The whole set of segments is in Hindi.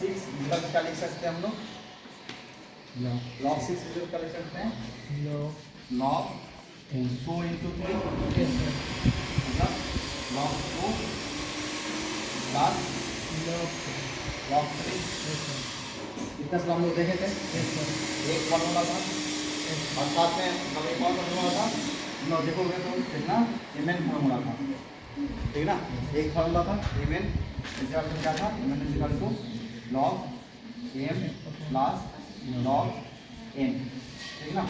6 इक्वल क्या लिख सकते हैं हम लोग? log 6 इक्वल क्या लिख सकते हैं? log 2 into 3 मतलब log 2 plus log 3। इतना सब हम लोग देखे थे। एक फॉर्मूला था और साथ में हम एक और फॉर्मूला था, हम लोग देखोगे तो कितना mn फॉर्मूला था, ठीक ना। एक फॉर्मूला था mn इक्वल टू क्या था? mn equal to log m plus log n, ठीक ना।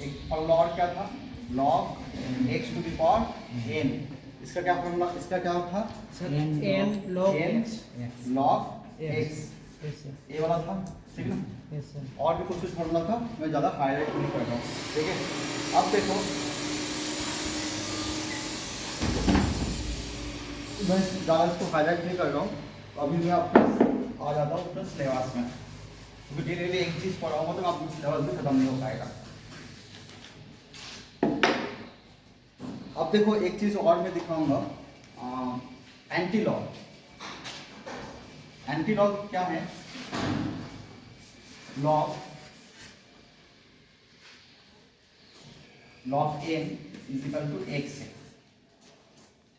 एक फॉर्मूला और क्या था? log x to the power n। इसका क्या फॉर्मूला, इसका क्या था? n log log x, ये वाला था, ठीक ना। yes sir और भी कुछ फॉर्मूला था, मैं ज़्यादा हाईलाइट नहीं कर रहा हूँ, ठीक है। अब देखो मैं ज़्यादा इसको हाईलाइट नहीं कर रहा हूँ, तो अभी मैं आपके आ जाता हूँ अपने सिलेबस में, क्योंकि धीरे धीरे एक चीज़ पढ़ाऊँगा तो आपका सिलेबस भी खत्म नहीं हो पाएगा। अब देखो एक चीज़ और मैं दिखाऊंगा, एंटीलॉग। एंटीलॉग क्या है? log n is equal to x है,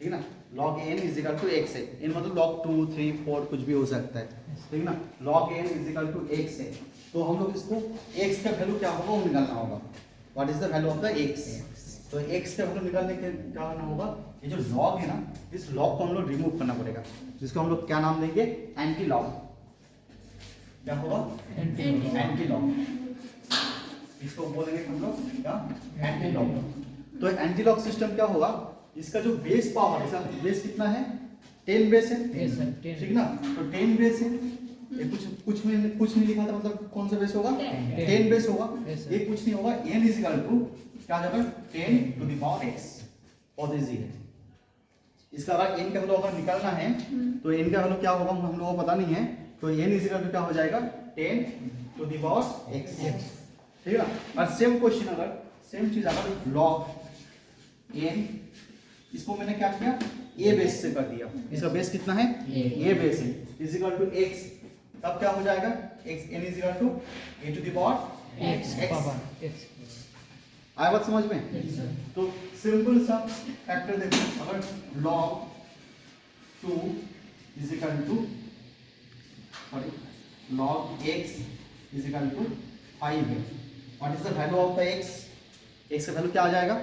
ठीक ना। log n is equal to x है, n मतलब log 2 3 4 कुछ भी हो सकता है, ठीक ना। log n is equal to x है, तो हम लोग इसको x का वैल्यू क्या होगा वो निकालना होगा। What is the value of the x? तो x का वैल्यू निकालने के क्या करना होगा? ये जो log है ना, इस log को हम लोग रिमूव करना पड़ेगा, जिसको हम लोग क्या नाम देंगे? Anti log. क्या होगा? Anti log. इसको बोलेंगे हम लोग क्या? Anti log. तो एंटी लॉग सिस्टम क्या होगा? इसका जो बेस पावर, इसका बेस कितना है? 10 बेस है, ठीक ना। तो 10 बेस है, ये कुछ नहीं लिखा था, मतलब कौन सा बेस होगा? 10 बेस होगा। ये कुछ नहीं होगा, n इज इक्वल टू क्या आ जाएगा? 10 टू द पावर x। बहुत इजी है। इसका अगर n का वैल्यू अगर निकालना है तो n का वैल्यू क्या होगा हम लोगों को पता नहीं है, तो n इज इक्वल टू क्या हो जाएगा? 10 टू द पावर x, ठीक है ना। और सेम क्वेश्चन, अगर सेम चीज अगर log n, इसको मैंने क्या किया? a बेस से कर दिया। इसका बेस कितना है? a बेस है, इज इक्वल टू x। तब क्या हो जाएगा? x n is equal to a to the power x। आया बात समझ में? तो सिंपल सा फैक्टर देखो, अगर log 2 is equal to log x is equal to 5 है। What is the value of the x? x का वैल्यू क्या आ जाएगा?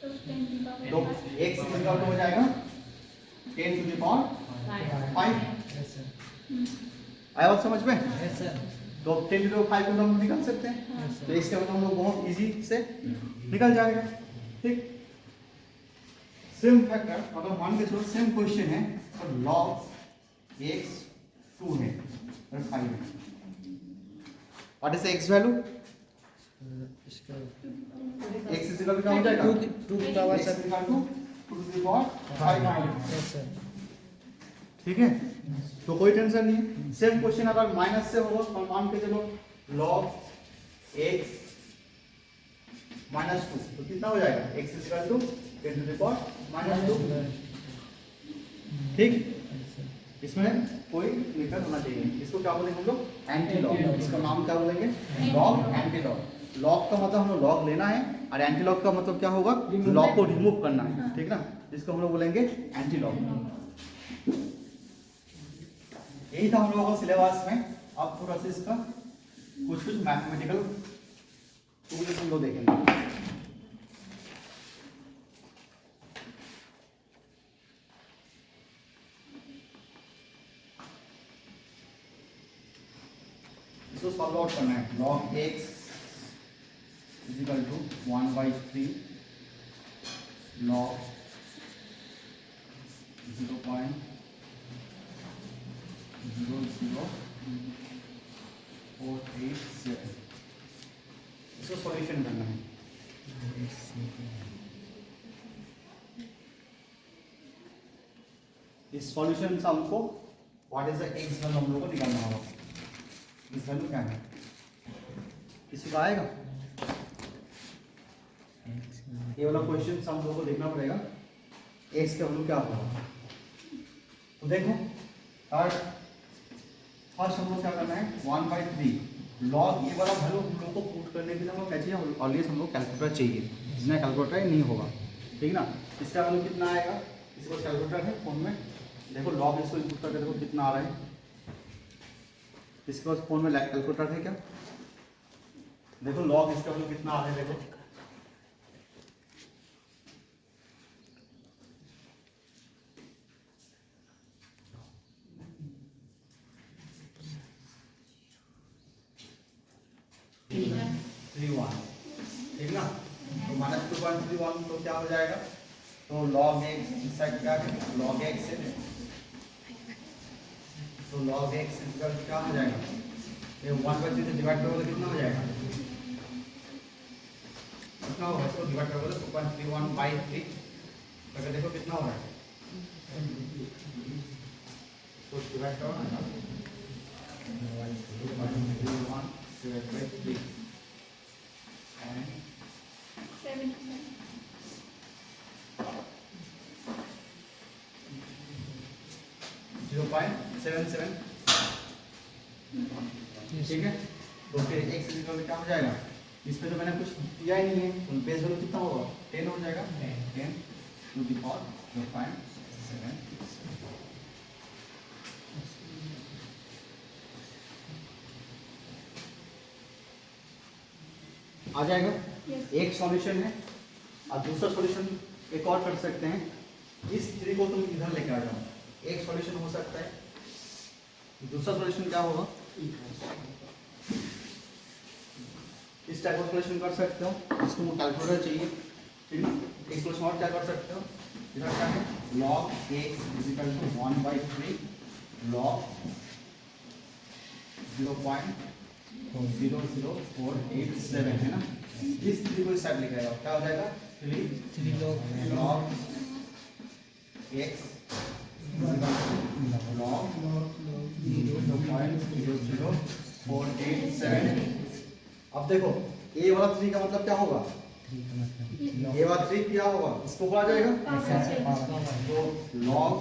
तो x इज इक्वल टू हो जाएगा 10 टू द पावर 5। आया बात समझ में? तो 10 टू द 5 को हम निकाल सकते हैं, तो इसका मतलब हम लोग बहुत इजी से निकल जाएगा, ठीक। सेम फैक्टर अगर मान के चलो सेम क्वेश्चन है, तो log x 2 है और 5 है। What is the x value? x is equal to क्या हो जाएगा? 2 टू द पावर 5, ठीक है। तो कोई टेंशन नहीं है। सेम क्वेश्चन अगर माइनस से होगा तो मान के चलो log x -2, तो कितना हो जाएगा? x is equal to 10 to the power -2, ठीक। इसमें कोई दिक्कत होना चाहिए। इसको क्या बोलेंगे हम लोग? Anti log. इसका नाम क्या बोलेंगे? Log anti log. लॉग का मतलब हम लोग लॉग लेना है, और एंटी लॉग का मतलब क्या होगा? लॉग को रिमूव करना है, ठीक ना। इसको हम लोग बोलेंगे एंटी लॉग। यही था हम लोगों को सिलेबस में। अब थोड़ा सा इसका कुछ मैथमेटिकल टूल्स हम लोग देखेंगे। इसको सॉल्व आउट करना है। log x is equal to 1/3 log 0.00487। इसको सॉल्यूशन करना है। इस सॉल्यूशन से हमको what is the x value हम लोग को निकालना होगा। इस वैल्यू क्या है? किसी का आएगा? ये वाला क्वेश्चन हम लोगों को देखना पड़ेगा, x का वैल्यू क्या होगा। तो देखो, और फर्स्ट हम लोग क्या करना है 1/3 लॉग ये वाला वैल्यू हम लोग को पुट करने के लिए हम लोग क्या चाहिए ऑलवेज हम लोग कैलकुलेटर चाहिए, बिना कैलकुलेटर नहीं होगा, ठीक ना। इसका वैल्यू कितना आएगा, इसको कैलकुलेटर है फोन में, देखो लॉग इसको इनपुट करके देखो कितना आ रहा है, इसके पास फोन में कैलकुलेटर है क्या, देखो लॉग इसका वैल्यू कितना आ रहा है, देखो ठीक ना। तो -2.31 तो क्या हो जाएगा, तो log x इस साइड क्या है log x है, तो log x इक्वल क्या हो जाएगा, ये 1/3 से डिवाइड करोगे तो कितना हो जाएगा, कितना होगा, इसको डिवाइड करोगे तो 2.31/3 करके देखो कितना हो रहा है, तो डिवाइड करो ना 2.31/3 and 0.77, ठीक है। तो फिर x इक्वल क्या हो जाएगा, इसमें तो मैंने कुछ दिया ही नहीं है, तो बेस वैल्यू कितना होगा 10 हो जाएगा, 10 टू द पावर 0.7 आ जाएगा। एक सॉल्यूशन है और दूसरा सॉल्यूशन एक और कर सकते हैं, इस 3 को तुम इधर लेके आ जाओ, एक सॉल्यूशन हो सकता है, दूसरा सॉल्यूशन क्या होगा, इस टाइप का सॉल्यूशन कर सकते हो, इसको कैलकुलेटर चाहिए, ठीक है। एक सॉल्यूशन और क्या कर सकते हो, इधर क्या है log x equal to 1/3 log 0.00487 है ना, इस 3 को इस साइड लेके आओ, क्या हो जाएगा 3 log x log 0.00487। अब देखो a वाला 3 का मतलब क्या होगा, a वाला 3 क्या होगा, इसको बोला जाएगा, तो log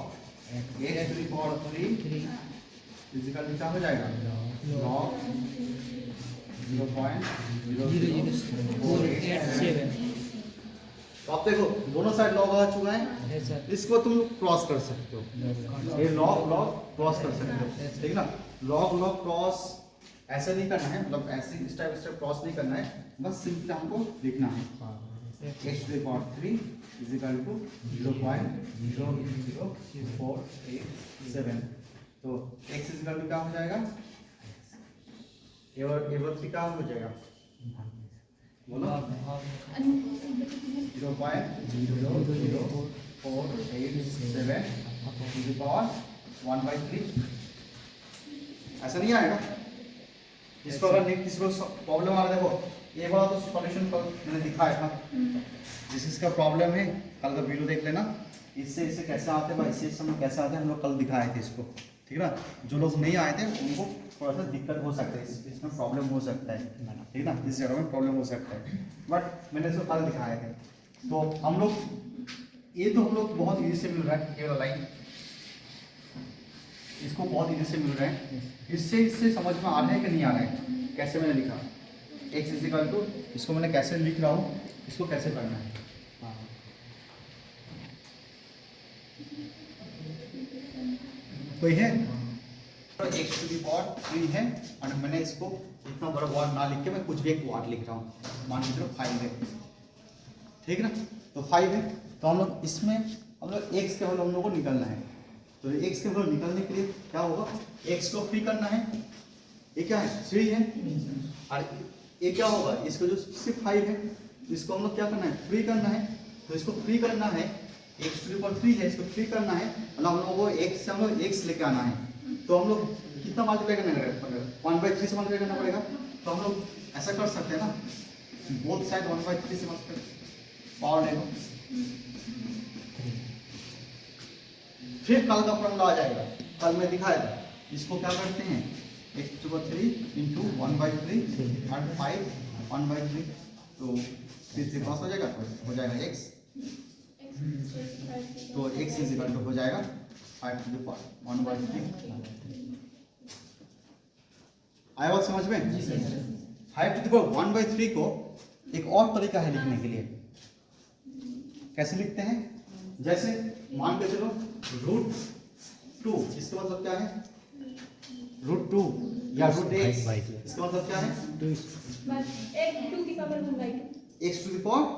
x to the power 3 physical क्या हो जाएगा log 0.00487। तो आप देखो दोनों साइड लॉग आ चुका है, इसको तुम क्रॉस कर सकते हो, ये लॉग क्रॉस कर सकते हो, ठीक ना। लॉग क्रॉस ऐसे नहीं करना है, मतलब ऐसे स्टेप क्रॉस नहीं करना है, बस सिंपली हमको लिखना है x to the power 3 is equal to 0.00487। तो x is equal to क्या हो जाएगा, a 3 क्या हो जाएगा, बोलो 0.00487 to the power 1/3, ऐसा नहीं आएगा। इसको अगर नहीं किसी को प्रॉब्लम आ रहा है, देखो ये वाला तो सॉल्यूशन मैंने दिखाया था, जिसका प्रॉब्लम है कल का वीडियो देख लेना, इससे कैसे आते हैं, इससे समय कैसे आते हैं, हम लोग कल दिखाए थे इसको, ठीक है ना। जो लोग नहीं आए थे उनको थोड़ा सा दिक्कत हो सकता है, इसमें प्रॉब्लम हो सकता है, ठीक है ना, इस जगह में प्रॉब्लम हो सकता है, बट मैंने इसको कल दिखाए थे। तो हम लोग ये तो हम लोग बहुत ईजी से मिल रहा है, ये वाला लाइन इसको बहुत ईजी से मिल रहा है, इससे समझ में आ रहा है कि नहीं आ रहा है, कैसे मैंने लिखा x इज इक्वल टू, इसको मैंने कैसे लिख रहा हूँ, इसको कैसे करना है, कोई है तो x टू दी पावर 3 है, और मैंने इसको इतना बड़ा वर्ड ना लिख के मैं कुछ भी एक वर्ड लिख रहा हूँ, मान लीजिए 5 है, ठीक ना। तो 5 है, तो हम लोग इसमें हम लोग x के वैल्यू हम लोग को निकलना है, तो x के वैल्यू निकलने के लिए क्या होगा, x को फ्री करना है, ये क्या है 3 है, और ये क्या होगा, इसको जो सिर्फ 5 है, इसको हम लोग क्या करना है फ्री करना है, तो इसको फ्री करना है, x टू दी पावर 3 है, इसको फ्री करना है, मतलब हम लोग को x से हम लोग x लेके आना है, तो हम लोग कितना मल्टीप्लाई करना है, 1/3 से मल्टीप्लाई करना पड़ेगा, तो हम लोग ऐसा कर सकते हैं ना, बोथ साइड 1/3 से मल्टीप्लाई पावर ले लो, फिर कल का फॉर्मूला आ जाएगा, कल मैं दिखाया था, इसको क्या करते हैं x to the power 3 into 1/3 and 5 1/3, तो 3 पास हो जाएगा, हो जाएगा x, तो x इज इक्वल टू हो जाएगा 5 टू द पावर 1/3। आया बात समझ में? 5 टू द पावर 1/3 को एक और तरीका है लिखने के लिए। कैसे लिखते हैं? जैसे मान के चलो √2, इसका मतलब क्या है? √2 या √x, इसका मतलब क्या है? x टू द पावर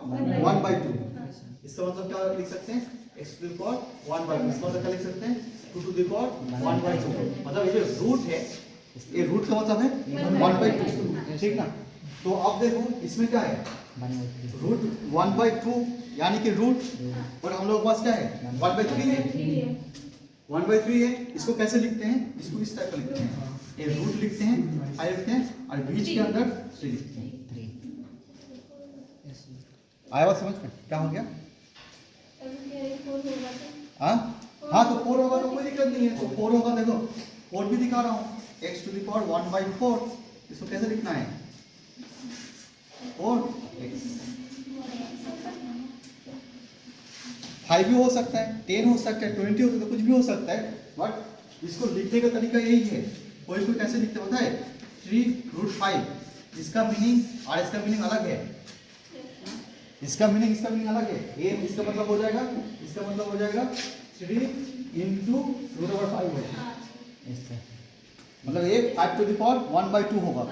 1/2, इसका मतलब क्या लिख सकते हैं? x टू द पावर 1/2, इसका मतलब क्या लिख सकते हैं? 2 टू द पावर 1/2। मतलब ये जो रूट है, ये रूट का मतलब है 1/2, ठीक ना? तो अब देखो इसमें क्या है? √1/2 यानी कि रूट, और हम लोग के पास क्या है? 1/3 है, 1/3 है। इसको कैसे लिखते हैं? इसको इस टाइप का लिखते हैं, ये रूट लिखते हैं, 5 लिखते हैं, और बीच के अंदर 3 लिखते हैं। आया बात समझ में? क्या हो गया? हाँ तो 4 होगा तो कोई दिक्कत नहीं है, तो 4 होगा, देखो 4 भी दिखा रहा हूँ, x टू द पावर 1/4, इसको कैसे लिखना है? 4x। 5 भी हो सकता है, 10 हो सकता है, 20 हो सकता है, कुछ भी हो सकता है, बट इसको लिखने का तरीका यही है। कोई कोई कैसे लिखते होता है? 3√5, इसका मीनिंग और इसका मीनिंग अलग है, इसका मीनिंग अलग है। ए इसका मतलब हो जाएगा, इसका मतलब हो जाएगा 3 इंटू √5 होगा, मतलब ये 5 टू द पावर 1/2 होगा,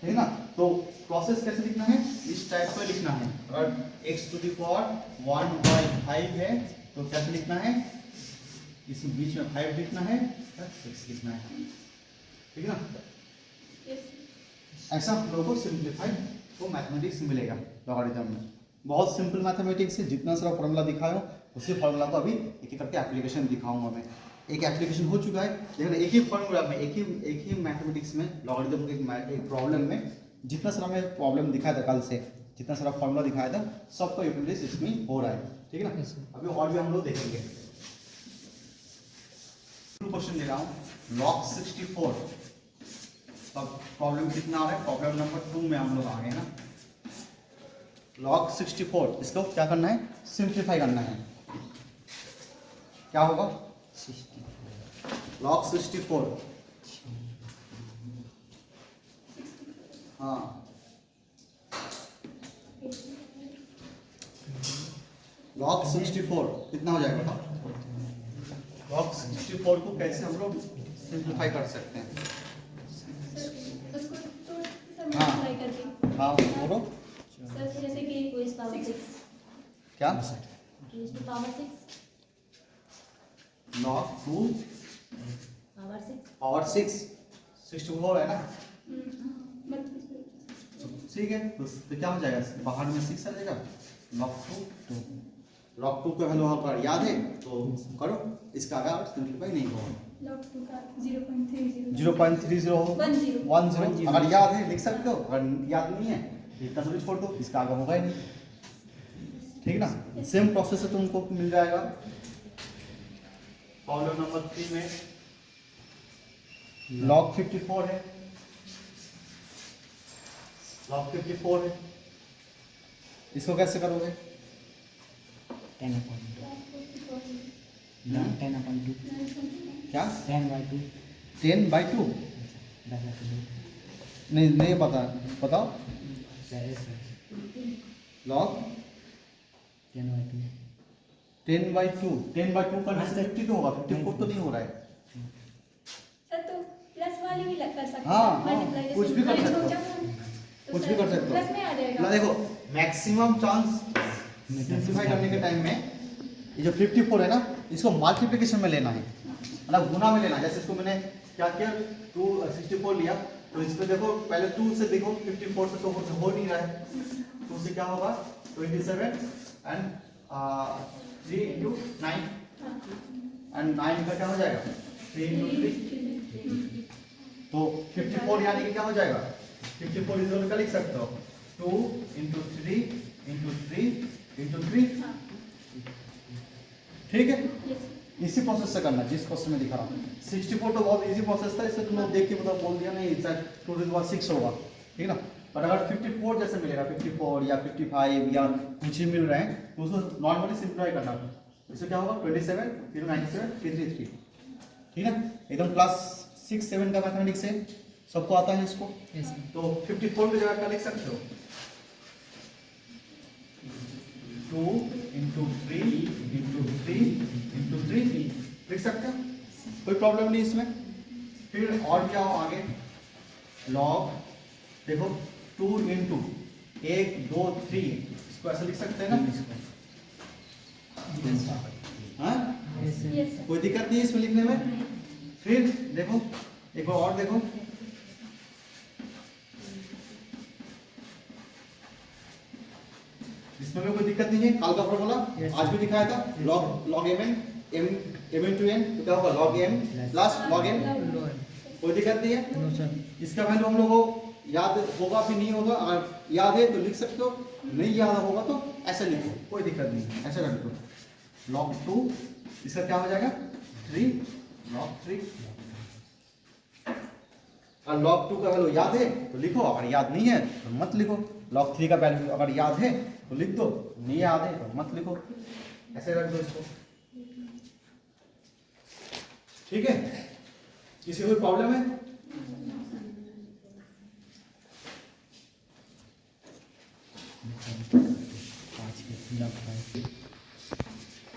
ठीक है ना? तो प्रोसेस कैसे लिखना है? इस टाइप का लिखना है। और x टू द पावर 1/5 है तो कैसे लिखना है? इसके बीच में 5 लिखना है, 6 लिखना है, ठीक है ना? ऐसा हम लोगों को सिंप्लीफाइड तो मैथमेटिक्स मिलेगा लॉगरिथम में। बहुत सिंपल मैथमेटिक्स है, जितना सारा फॉर्मूला दिखाया उसी फॉर्मूला को अभी एक एक करके एप्लीकेशन दिखाऊंगा मैं। एक एप्लीकेशन हो चुका है, लेकिन एक ही फॉर्मूला में एक ही मैथमेटिक्स में लॉगरिथम के एक प्रॉब्लम में जितना सारा मैं प्रॉब्लम दिखाया था कल से, जितना सारा फॉर्मूला दिखाया था, सबका यूटिलाइज इसमें हो रहा है, ठीक है ना? अभी और भी हम लोग देखेंगे। क्वेश्चन ले रहा हूँ, log 64। अब प्रॉब्लम कितना आ रहा है? प्रॉब्लम नंबर 2 में हम लोग आ गए ना। log 64, इसको क्या करना है? सिंप्लीफाई करना है। क्या होगा? log 64, हाँ log 64 कितना हो जाएगा? log 64 को कैसे हम लोग सिंप्लीफाई कर सकते हैं? हाँ हाँ बोलो जैसे कि कोई पावर 6 क्या? पावर 6 log 2 पावर 6 पावर 6 64 है ना, ठीक है? तो क्या हो जाएगा? बाहर में 6 आ जाएगा, log 2 का वैल्यू वहाँ पर याद है तो करो, इसका आगे सिंप्लीफाई नहीं होगा। log 2 का 0.30 0.30 हो 10 अगर याद है लिख सकते हो, अगर याद नहीं है इतना सब छोड़ दो, इसका आगे होगा ही नहीं, ठीक ना? सेम प्रोसेस से तुमको मिल जाएगा। प्रॉब्लम नंबर 3 में log 54 है, log 54 है, इसको कैसे करोगे? 10/2 क्या? 10/2 10/2 नहीं पता, बताओ। log 10/2 करने से 50 तो होगा, 54 तो नहीं हो रहा है। सर तो प्लस वाली भी कर सकते हैं। हाँ, Multiply कुछ भी कर सकते हो, तो कुछ सर भी कर सकते हो। प्लस में आ जाएगा ना देखो मैक्सिमम चांस सिंप्लीफाई करने के टाइम में ये जो 54 है ना, इसको मल्टीप्लिकेशन में लेना है, मतलब गुना में लेना है। जैसे इसको मैंने क्या किया, 264 लिया, तो इसमें देखो पहले 2 से देखो 54 से तो हो नहीं रहा है, 2 से क्या होगा? 27 एंड 3 इंटू 9 एंड 9 का क्या हो जाएगा? 3 इंटू 3, तो 54 यानी कि क्या हो जाएगा? 54 इज क्या लिख सकते हो? 2 इंटू 3 इंटू 3 इंटू 3, ठीक है? इसी प्रोसेस से करना जिस क्वेश्चन में दिखा रहा हूँ। 64 तो बहुत इजी प्रोसेस था, इससे तुम लोग देख के मतलब बोल दिया नहीं एग्जैक्ट 2 to the power 6 होगा, ठीक है ना? पर अगर 54 जैसे मिलेगा, 54 या 55 या कुछ ही मिल रहे हैं, तो उसको नॉर्मली सिंप्लीफाई करना है। इससे क्या होगा? 27 फिर 97 फिर 3, ठीक है? एकदम क्लास 6-7 का मैथमेटिक्स है, सबको आता है इसको? Yes. तो 54 की जगह क्या लिख सकते हो? 2 इंटू 3 इंटू 3 इंटू 3 लिख सकते हो, कोई प्रॉब्लम नहीं इसमें। फिर और क्या हो आगे, लॉग देखो 2 इंटू 1 2 3, इसको ऐसे लिख सकते हैं ना? हाँ, Yes, sir. Yes, sir. कोई दिक्कत नहीं है इसमें लिखने में। फिर देखो एक बार और देखो, इसमें भी कोई दिक्कत नहीं है। काल का फॉर्मूला Yes, आज भी दिखाया था, Yes, log log M N to N, तो क्या होगा log M plus log N, Lower. कोई दिक्कत नहीं है। No, sir. इसका वैल्यू हम लोगों को याद होगा भी नहीं होगा, अगर याद है तो लिख सकते हो, नहीं याद होगा तो ऐसे लिखो, कोई दिक्कत नहीं है, ऐसे रख दो। लॉग 2 इसका क्या हो जाएगा 3 लॉग 3, और लॉग 2 का वैल्यू याद है तो लिखो, अगर याद नहीं है तो मत लिखो। लॉग 3 का वैल्यू अगर याद है तो लिख दो, नहीं याद है तो मत लिखो, ऐसे रख दो इसको। ठीक है, किसी कोई प्रॉब्लम है?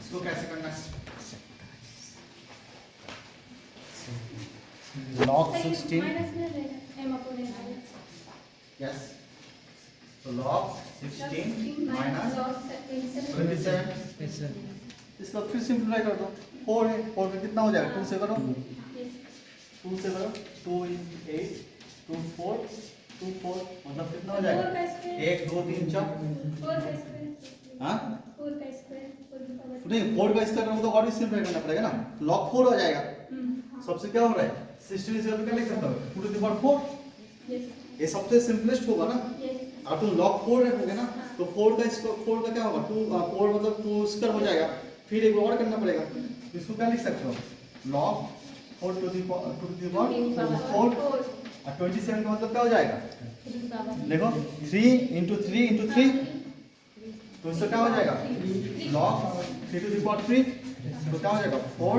इसको कैसे करना है? लॉग 16 माइनस में रहेगा m upon n आगे। यस, तो log 16 minus log 27 27, Yes, sir. इसको फिर सिंप्लीफाई कर दो। 4 है, 4 में कितना हो जाएगा? 2 से करो, Yes. 2 से करो, 2 × 8 2 4 2 4, मतलब कितना हो 4 जाएगा? का स्क्वायर 1 2 3 4, 4 का स्क्वायर हाँ 4 का स्क्वायर 4 की पावर नहीं, 4 का स्क्वायर करोगे तो और भी सिंप्लीफाई करना पड़ेगा ना, लॉग 4 हो जाएगा। सबसे क्या हो रहा है 16 इज इक्वल टू क्या लिख सकता हो 2 टू द पावर 4, यस ये सबसे सिंपलेस्ट होगा ना। यस अब तुम log 4 रखोगे ना तो 4 का क्या होगा 2 4 मतलब 2 स्क्वायर हो जाएगा, फिर एक और करना पड़ेगा, तो इसको क्या लिख सकते हो log 4 टू द पावर 4, और 27 का मतलब क्या हो जाएगा, देखो 3 इंटू 3 इंटू 3, तो इससे क्या हो जाएगा log 3 टू द पावर 3, तो क्या हो जाएगा 4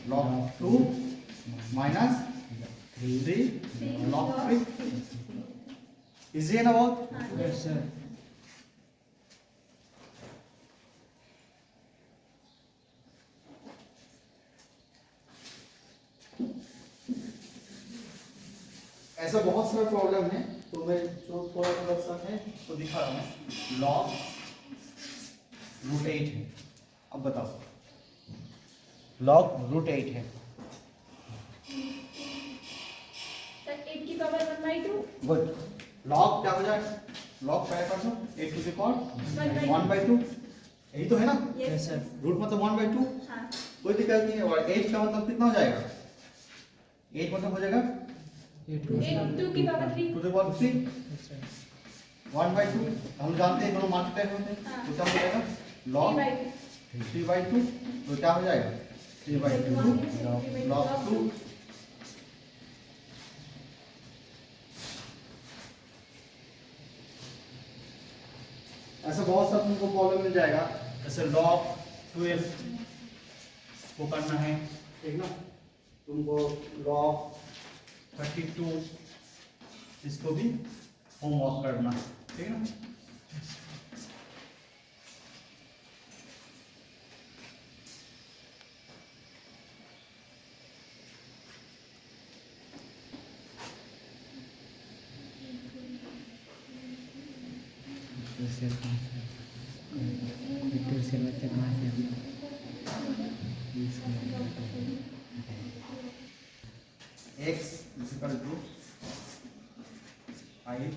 log 2 माइनस 3 log 3। इजी है ना बहुत? Yes, sir. ऐसा बहुत सारा प्रॉब्लम है, तो मैं जो थोड़ा थोड़ा सा है तो दिखा रहा हूँ। लॉग √8 है, अब बताओ लॉग √8 है, सर 8 की पावर 1/2 गुड। लॉग क्या हो जाएगा, लॉग क्या कर दो 8 टू द पावर 1/2, यही तो है ना, Yes, sir. रूट मतलब 1/2, हाँ कोई दिक्कत नहीं है। और 8 का मतलब कितना हो जाएगा, 8 मतलब हो जाएगा 8 2 की पावर 3 to the power 3 Yes, sir. 1/2, हम जानते हैं दोनों मल्टीप्लाई होते हैं, तो क्या हो जाएगा लॉग 3/2, तो क्या हो जाएगा 3/2 log 2। ऐसा बहुत सा तुमको प्रॉब्लम मिल जाएगा, जैसे log 12 को करना है, ठीक ना, तुमको log 32 इसको भी होमवर्क करना, ठीक है ना। x is equal to 5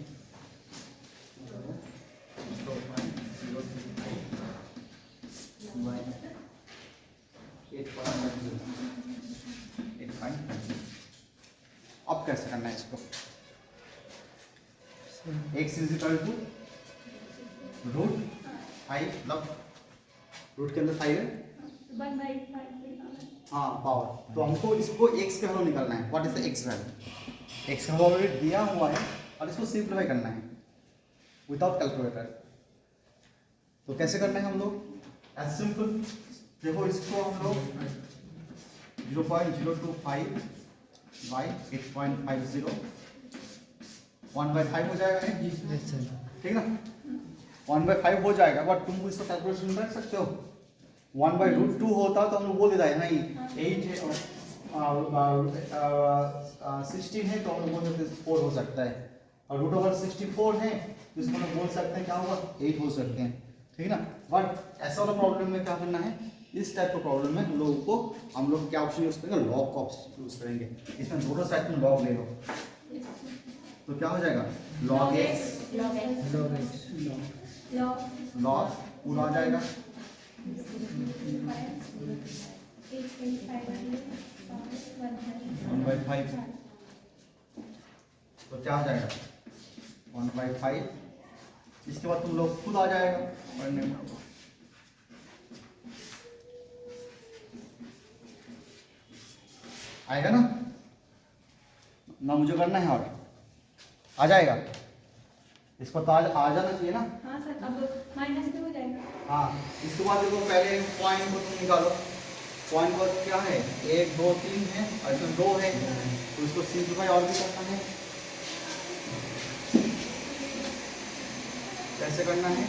अब कैसे करना है इसको, x is equal to √5, मतलब रूट के अंदर 5 है, 1/5 हाँ पावर, तो हमको इसको x का वैल्यू निकालना है। What is the x value, x का वैल्यू दिया हुआ है और इसको सिंप्लीफाई करना है विदाउट कैलकुलेटर। तो कैसे करना है हम लोग, एज सिंपल, देखो इसको हम लोग 0.025 बाई 8.50 1/5 हो जाएगा नहीं? Yes sir. ठीक ना, 1/5 हो जाएगा, बट तुम इसको कैलकुलेशन कर सकते हो। 1/√2 होता तो हम लोग बोल देता है नहीं, 8 है और 16 है तो हम लोग बोल सकते हैं 4 हो सकता है, और √64 है तो इसको हम लोग बोल सकते हैं क्या होगा, 8 हो सकते हैं। ठीक है ना, बट ऐसा वाला प्रॉब्लम में क्या करना है, इस टाइप का प्रॉब्लम में हम लोग क्या ऑप्शन यूज करेंगे, लॉग का ऑप्शन यूज करेंगे। इसमें दोनों साइड में लॉग ले लो तो क्या हो जाएगा, log x log x log x log log पूरा आ जाएगा 1/5, तो क्या हो जाएगा 1/5। इसके बाद तुम लोग खुद आ जाएगा पढ़ने में, आएगा ना मुझे करना है और आ जाएगा, इसको तो आ जाना चाहिए ना। हाँ सर, अब माइनस में हो जाएगा। हाँ, इसके बाद देखो पहले पॉइंट को तुम निकालो, पॉइंट को क्या है 1 2 3 है और इसमें 2 है, तो इसको सिंप्लीफाई और भी करना है। कैसे करना है,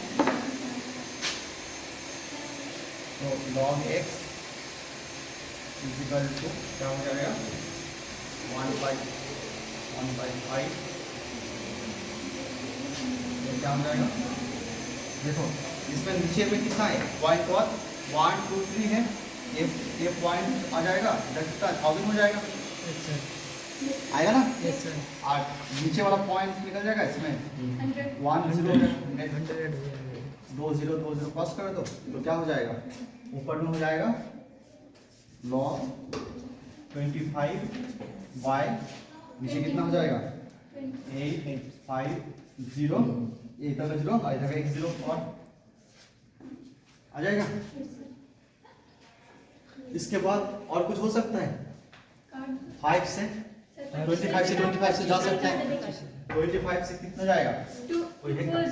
तो log x इक्वल टू क्या हो जाएगा 1/5, ये क्या हो जाएगा, देखो इसमें नीचे में कितना है, पॉइंट और 1 2 3 है, ये पॉइंट आ जाएगा 1000 हो जाएगा, यस सर। आएगा ना। Yes sir. और नीचे वाला पॉइंट निकल जाएगा, इसमें 100 1 0 100 हो जाएगा। 2 0 2 0 क्रॉस कर दो तो क्या हो जाएगा, ऊपर में हो जाएगा log 25 बाय नीचे कितना हो जाएगा 8 5 0, ये इधर का 0 और इधर का 1 0 और आ जाएगा। इसके बाद और कुछ हो सकता है, 5 से 25 से जा सकते हैं, 25 से कितना जाएगा 240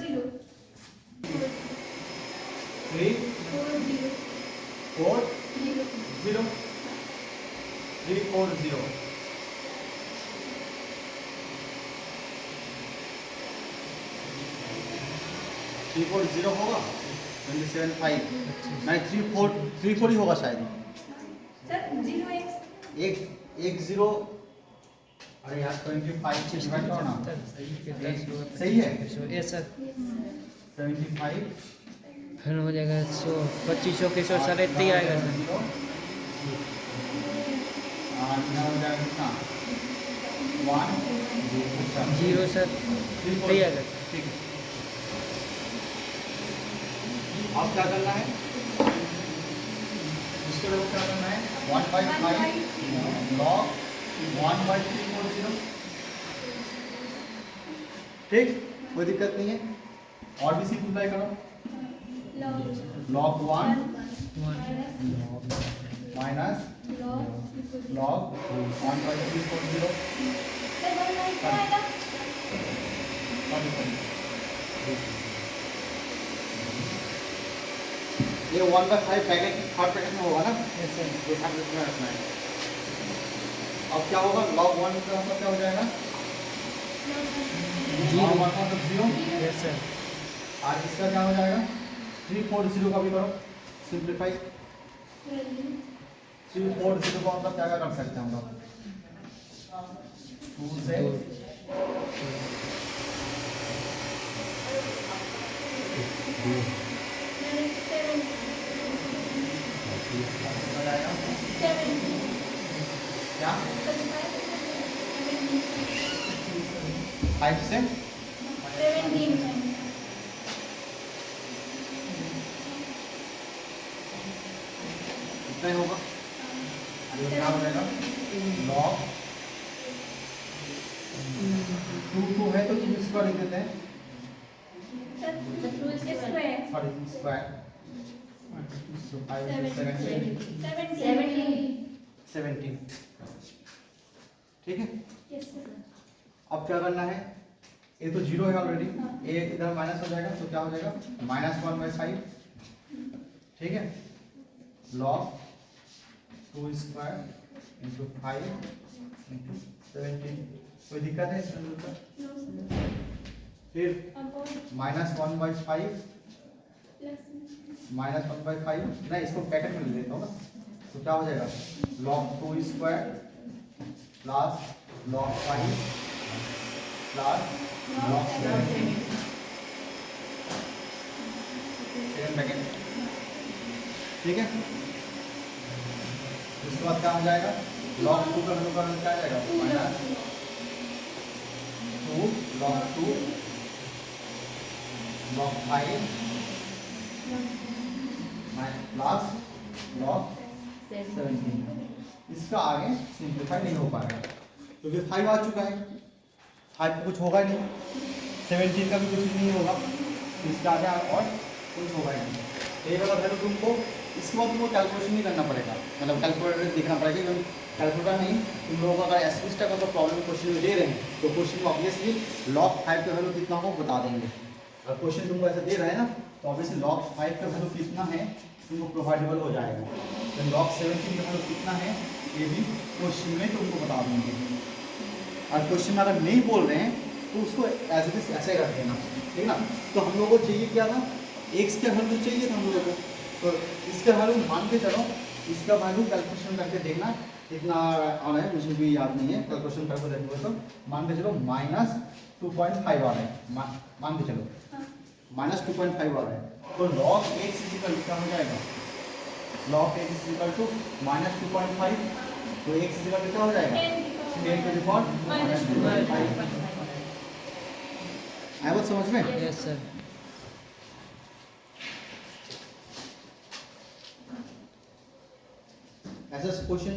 3 4 0 3 4 0, थ्री फोर 0 होगा 27 5 नहीं 3 4 ही होगा शायद, सर 0x एक 0, अरे यार 25 से डिवाइड करो ना, सही है यस सर। 75 फिर हो जाएगा 100 2500 के 100 साढ़े 3 आएगा सर। 0 और यहाँ हो जाएगा कितना 1 जीरो सर 3 3 आएगा। ठीक है, अब क्या करना है, इसके लिए क्या करना है 1/5 log 1/340, ठीक, कोई दिक्कत नहीं है। और भी सिंप्लीफाई करो, log 1 माइनस log 1/340, ये 1/5 ब्रैकेट थर्ड ब्रैकेट में होगा ना, यस सर। ये थर्ड ब्रैकेट में रखना है। अब क्या होगा log 1 का मतलब क्या हो जाएगा, log 1 का मतलब 0, यस सर। और इसका क्या हो जाएगा 340 का भी करो सिंप्लीफाई, 340 का मतलब क्या क्या कर सकते हैं हम लोग, 2 से 2 जाएगा क्या 5 से कितना ही होगा, ये क्या हो जाएगा log 2 है तो 2 स्क्वायर लिख देते हैं, सॉरी स्क्वायर 17, ठीक है। अब क्या करना है, ये तो 0 है ऑलरेडी, ए इधर माइनस हो जाएगा तो क्या हो जाएगा -1/5, ठीक है, log 2 स्क्वायर इंटू 5 इंटू 17, कोई दिक्कत है इसमें? फिर अपॉन -1/5 प्लस -1/5 नहीं, इसको ब्रैकेट में ले लेता हूँ ना, तो क्या हो जाएगा log 2 square plus log 5 plus log 7 second bracket, ठीक है। उसके बाद क्या हो जाएगा log 2 का वैल्यू क्या आ जाएगा -2 log 2 log 5 प्लस log 17। इसका आगे सिंप्लीफाई नहीं हो पाएगा क्योंकि 5 आ चुका है, 5 कुछ होगा ही नहीं, 17 का भी कुछ नहीं होगा, इसका आगे और कुछ होगा ही नहीं। ये वाला वैल्यू तुमको इसके बाद तुमको कैलकुलेशन नहीं करना पड़ेगा, मतलब कैलकुलेटर देखना पड़ेगा, क्योंकि कैलकुलेटर नहीं, तुम लोगों को अगर एसपीएस का कोई प्रॉब्लम क्वेश्चन में दे रहे हैं तो क्वेश्चन में ऑब्वियसली log 5 का वैल्यू कितना हो बता देंगे। अगर क्वेश्चन तुमको ऐसा दे रहा है ना तो ऑब्वियसली log 5 का वैल्यू कितना है तुमको प्रोवाइडेबल हो जाएगा, तो log 17 का वैल्यू कितना है ये भी क्वेश्चन में तुमको बता देंगे। और क्वेश्चन में अगर नहीं बोल रहे हैं तो उसको एज इट इज ऐसे रख देना, ठीक ना। तो हम लोगों को चाहिए क्या था, x का वैल्यू चाहिए था हम लोगों को, तो इसका वैल्यू मान के चलो, इसका वैल्यू कैलकुलेशन करके देखना कितना आ रहा है, मुझे भी याद नहीं है, कैलकुलेशन करके देखोगे तो मान के चलो -2.5 आ रहा है, मान के चलो -2.5 आ रहा है, तो log x इक्वल क्या हो जाएगा, log x इक्वल टू -2.5, तो x इक्वल क्या हो जाएगा 10⁻⁻⁵ आया बात समझ में। Yes sir. ऐसा क्वेश्चन